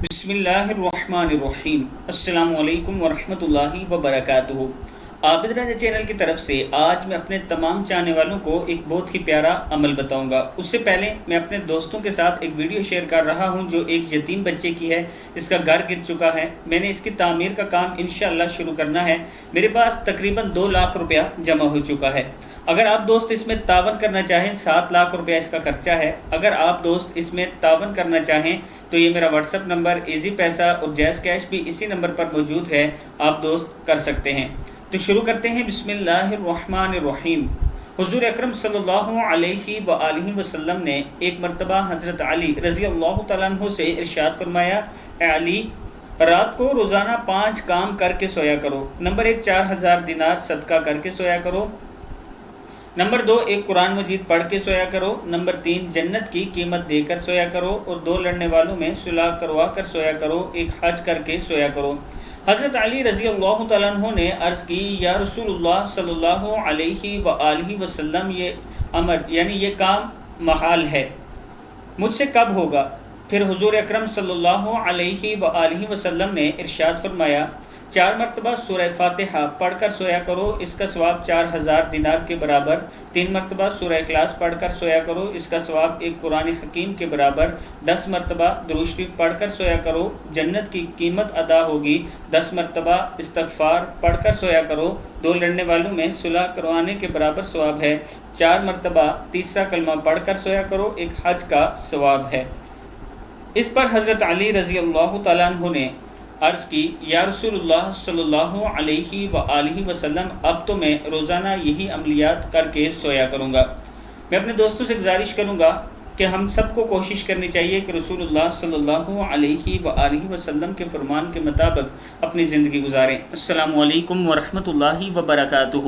بسم اللہ الرحمن الرحیم۔ السلام علیکم ورحمۃ اللہ وبرکاتہ۔ عابد راجہ چینل کی طرف سے آج میں اپنے تمام چاہنے والوں کو ایک بہت ہی پیارا عمل بتاؤں گا۔ اس سے پہلے میں اپنے دوستوں کے ساتھ ایک ویڈیو شیئر کر رہا ہوں جو ایک یتیم بچے کی ہے۔ اس کا گھر گر چکا ہے، میں نے اس کی تعمیر کا کام انشاءاللہ شروع کرنا ہے۔ میرے پاس تقریباً 2 لاکھ روپیہ جمع ہو چکا ہے۔ اگر آپ دوست اس میں تعاون کرنا چاہیں، 7 لاکھ روپیہ اس کا خرچہ ہے۔ اگر آپ دوست اس میں تعاون کرنا چاہیں تو یہ میرا واٹس ایپ نمبر، ایزی پیسہ اور جیز کیش بھی اسی نمبر پر موجود ہے، آپ دوست کر سکتے ہیں۔ تو شروع کرتے ہیں۔ بسم اللہ الرحمن الرحیم۔ حضور اکرم صلی اللہ علیہ وآلہ وسلم نے ایک مرتبہ حضرت علی رضی اللہ تعالیٰ عنہ سے ارشاد فرمایا، اے علی، رات کو روزانہ 5 کام کر کے سویا کرو۔ نمبر 1، 4000 دینار صدقہ کر کے سویا کرو۔ نمبر 2، ایک قرآن مجید پڑھ کے سویا کرو۔ نمبر 3، جنت کی قیمت دے کر سویا کرو، اور 2 لڑنے والوں میں صلح کروا کر سویا کرو، ایک حج کر کے سویا کرو۔ حضرت علی رضی اللہ تعالیٰ عنہ نے عرض کی، یا رسول اللہ صلی اللہ علیہ وآلہ وسلم، یہ امر یعنی یہ کام محال ہے، مجھ سے کب ہوگا؟ پھر حضور اکرم صلی اللہ علیہ وآلہ وسلم نے ارشاد فرمایا، 4 مرتبہ سورہ فاتحہ پڑھ کر سویا کرو، اس کا ثواب 4000 دینار کے برابر۔ 3 مرتبہ سورہ اخلاص پڑھ کر سویا کرو، اس کا ثواب ایک قرآن حکیم کے برابر۔ 10 مرتبہ درود شریف پڑھ کر سویا کرو، جنت کی قیمت ادا ہوگی۔ 10 مرتبہ استغفار پڑھ کر سویا کرو، 2 لڑنے والوں میں صلح کروانے کے برابر ثواب ہے۔ 4 مرتبہ تیسرا کلمہ پڑھ کر سویا کرو، ایک حج کا ثواب ہے۔ اس پر حضرت علی رضی اللہ تعالیٰ عنہ نے عرض کی، یا رسول اللہ صلی اللہ علیہ وآلہ وسلم، اب تو میں روزانہ یہی عملیات کر کے سویا کروں گا۔ میں اپنے دوستوں سے گزارش کروں گا کہ ہم سب کو کوشش کرنی چاہیے کہ رسول اللہ صلی اللہ علیہ وآلہ وسلم کے فرمان کے مطابق اپنی زندگی گزاریں۔ السلام علیکم ورحمۃ اللہ وبرکاتہ۔